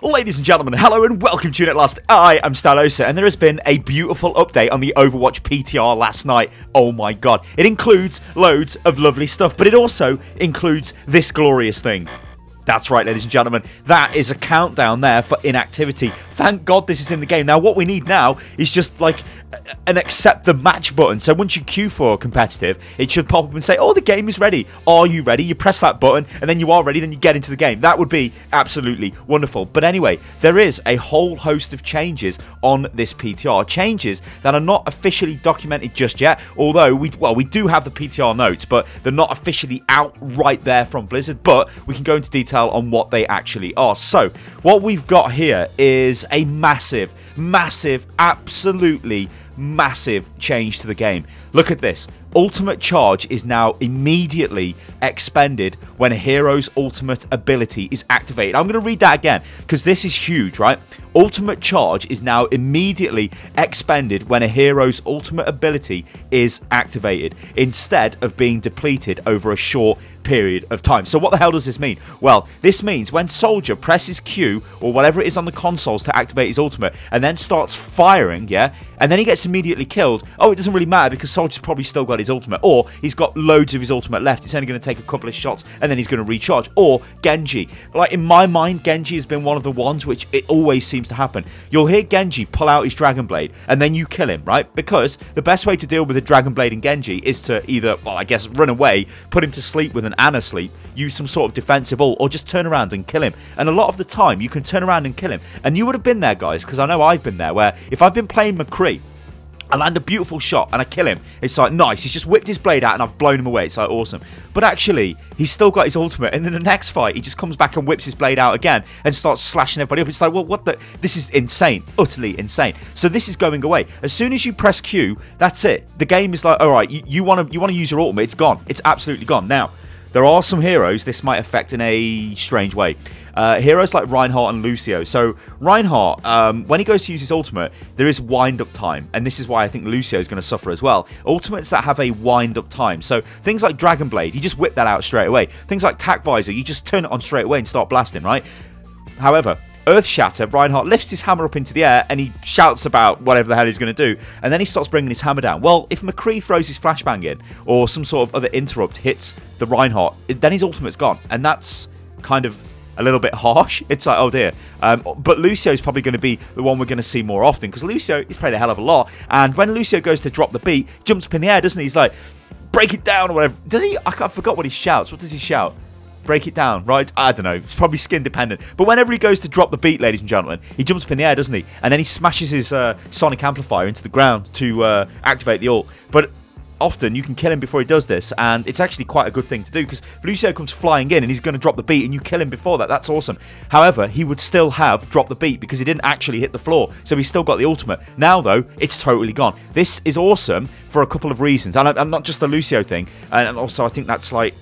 Ladies and gentlemen, hello and welcome to At Last. I am Stylosa, and there has been a beautiful update on the Overwatch PTR last night. Oh my god. It includes loads of lovely stuff, but it also includes this glorious thing. That's right, ladies and gentlemen, that is a countdown there for inactivity. Thank God this is in the game. Now, what we need now is just like an accept the match button. So once you queue for competitive, it should pop up and say, oh, the game is ready. Are you ready? You press that button and then you are ready, then you get into the game. That would be absolutely wonderful. But anyway, there is a whole host of changes on this PTR. Changes that are not officially documented just yet. Although, we do have the PTR notes, but they're not officially out right there from Blizzard. But we can go into detail on what they actually are. So what we've got here is a massive, absolutely massive change to the game. Look at this. Ultimate charge is now immediately expended when a hero's ultimate ability is activated. I'm going to read that again because this is huge, right? Ultimate charge is now immediately expended when a hero's ultimate ability is activated, instead of being depleted over a short period of time. So what the hell does this mean? Well, this means when Soldier presses Q or whatever it is on the consoles to activate his ultimate and then starts firing, yeah, and then he gets immediately killed, oh, it doesn't really matter because Soldier's probably still got his ultimate, or he's got loads of his ultimate left. It's only going to take a couple of shots and then he's going to recharge. Or Genji. Like, in my mind, Genji has been one of the ones which it always seems to happen. You'll hear Genji pull out his Dragon Blade and then you kill him, right? Because the best way to deal with a Dragon Blade in Genji is to either, well, I guess run away, put him to sleep with an Ana sleep, use some sort of defensive ult, or just turn around and kill him. And a lot of the time you can turn around and kill him. And you would have been there, guys, because I know I've been there, where if I've been playing McCree, I land a beautiful shot and I kill him. It's like, nice, he's just whipped his blade out and I've blown him away. It's like, awesome. But actually, he's still got his ultimate. And then the next fight, he just comes back and whips his blade out again and starts slashing everybody up. It's like, well, what the? This is insane. Utterly insane. So this is going away. As soon as you press Q, that's it. The game is like, all right, you want to use your ultimate. It's gone. It's absolutely gone. Now, there are some heroes this might affect in a strange way. Heroes like Reinhardt and Lucio. So Reinhardt, when he goes to use his ultimate, there is wind-up time. And this is why I think Lucio is going to suffer as well. Ultimates that have a wind-up time. So things like Dragon Blade, you just whip that out straight away. Things like Tac Visor, you just turn it on straight away and start blasting, right? However, Earth Shatter, Reinhardt lifts his hammer up into the air and he shouts about whatever the hell he's going to do, and then he starts bringing his hammer down. Well, if McCree throws his flashbang in, or some sort of other interrupt hits the Reinhardt, then his ultimate's gone, and that's kind of a little bit harsh. It's like, oh dear. But Lucio's probably going to be the one we're going to see more often, because Lucio is played a hell of a lot, and when Lucio goes to drop the beat, jumps up in the air, doesn't he? He's like, break it down or whatever. Does he? I forgot what he shouts. What does he shout? Break it down, right? I don't know. It's probably skin dependent. But whenever he goes to drop the beat, ladies and gentlemen, he jumps up in the air, doesn't he? And then he smashes his sonic amplifier into the ground to activate the ult. But often you can kill him before he does this, and it's actually quite a good thing to do, because Lucio comes flying in and he's going to drop the beat and you kill him before that. That's awesome. However, he would still have dropped the beat because he didn't actually hit the floor, so he's still got the ultimate. Now though, it's totally gone. This is awesome for a couple of reasons, and not just the Lucio thing, and also I think that's like,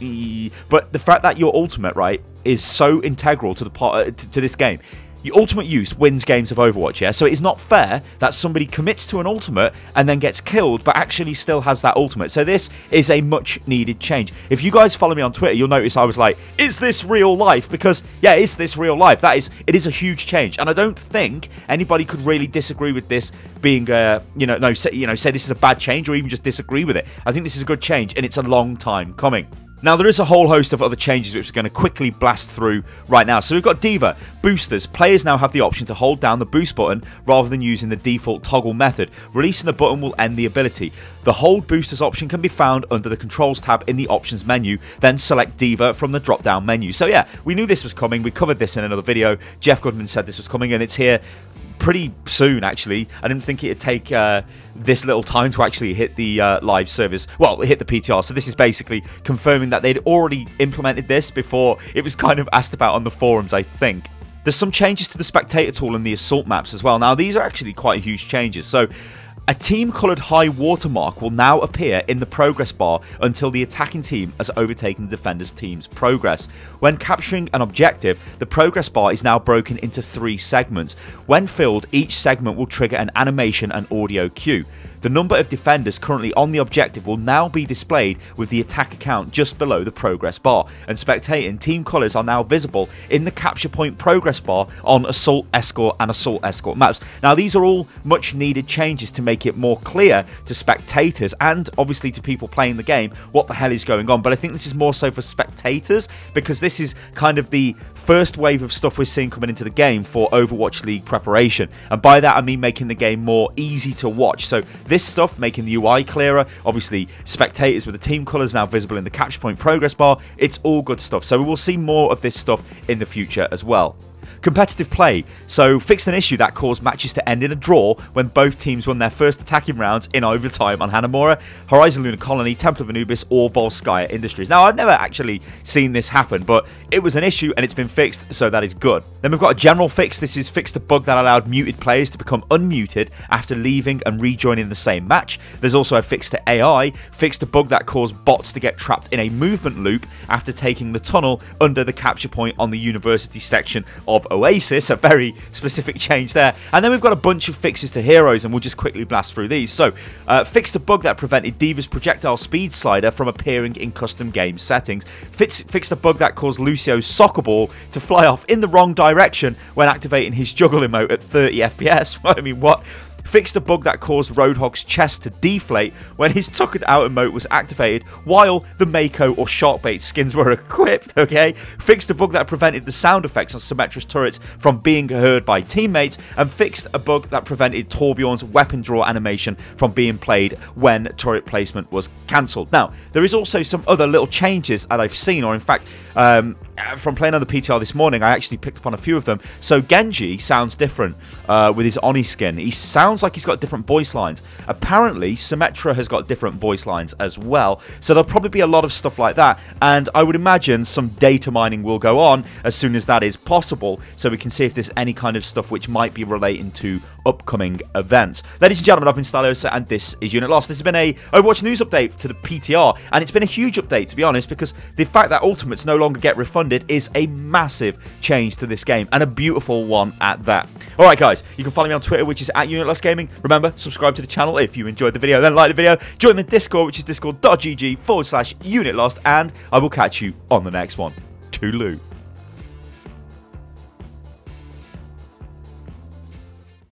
but the fact that your ultimate, right, is so integral to the part to this game. Your ultimate use wins games of Overwatch, yeah? So it is not fair that somebody commits to an ultimate and then gets killed, but actually still has that ultimate. So this is a much-needed change. If you guys follow me on Twitter, you'll notice I was like, is this real life? Because, yeah, is this real life? It is a huge change. And I don't think anybody could really disagree with this being, say this is a bad change, or even just disagree with it. I think this is a good change, and it's a long time coming. Now, there is a whole host of other changes which we're going to quickly blast through right now. So we've got Deva Boosters. Players now have the option to hold down the boost button rather than using the default toggle method. Releasing the button will end the ability. The hold boosters option can be found under the controls tab in the options menu. Then select Deva from the drop down menu. So yeah, we knew this was coming. We covered this in another video. Jeff Goodman said this was coming, and it's here pretty soon, actually. I didn't think it'd take this little time to actually hit the live service. Well, hit the PTR. So this is basically confirming that they'd already implemented this before it was kind of asked about on the forums, I think. There's some changes to the Spectator tool and the assault maps as well. Now, these are actually quite huge changes. So a team-coloured high watermark will now appear in the progress bar until the attacking team has overtaken the defender's team's progress. When capturing an objective, the progress bar is now broken into 3 segments. When filled, each segment will trigger an animation and audio cue. The the number of defenders currently on the objective will now be displayed with the attack account just below the progress bar, and spectating team colours are now visible in the capture point progress bar on Assault Escort and Assault Escort maps. Now these are all much needed changes to make it more clear to spectators and obviously to people playing the game what the hell is going on, but I think this is more so for spectators because this is kind of the first wave of stuff we're seeing coming into the game for Overwatch League preparation, and by that I mean making the game more easy to watch. So this stuff, making the UI clearer, obviously spectators with the team colours now visible in the capture point progress bar, it's all good stuff. So we will see more of this stuff in the future as well. Competitive play. So fixed an issue that caused matches to end in a draw when both teams won their first attacking rounds in overtime on Hanamura, Horizon Lunar Colony, Temple of Anubis or Volskaya Industries. Now I've never actually seen this happen, but it was an issue and it's been fixed, so that is good. Then we've got a general fix. This is fixed a bug that allowed muted players to become unmuted after leaving and rejoining the same match. There's also a fix to AI, fixed a bug that caused bots to get trapped in a movement loop after taking the tunnel under the capture point on the university section of Oasis, a very specific change there. And then we've got a bunch of fixes to heroes, and we'll just quickly blast through these. So fixed a bug that prevented Diva's projectile speed slider from appearing in custom game settings. Fixed a bug that caused Lucio's soccer ball to fly off in the wrong direction when activating his juggle emote at 30 FPS. I mean, what? Fixed a bug that caused Roadhog's chest to deflate when his tuckered out emote was activated while the Mako or Sharkbait skins were equipped, okay? Fixed a bug that prevented the sound effects on Symmetra's turrets from being heard by teammates, and fixed a bug that prevented Torbjorn's weapon draw animation from being played when turret placement was cancelled. Now, there is also some other little changes that I've seen, or in fact, from playing on the PTR this morning, I actually picked up on a few of them. So Genji sounds different with his Oni skin. He sounds like he's got different voice lines. Apparently, Symmetra has got different voice lines as well. So there'll probably be a lot of stuff like that. And I would imagine some data mining will go on as soon as that is possible, so we can see if there's any kind of stuff which might be relating to upcoming events. Ladies and gentlemen, I've been Stylosa, and this is Unit Lost. This has been a Overwatch news update to the PTR, and it's been a huge update, to be honest, because the fact that Ultimates no longer get refunded is a massive change to this game, and a beautiful one at that. Alright guys, you can follow me on Twitter, which is at Unit Lost Gaming. Remember, subscribe to the channel if you enjoyed the video, then like the video, join the Discord, which is discord.gg/Unit Lost, and I will catch you on the next one. Toodaloo.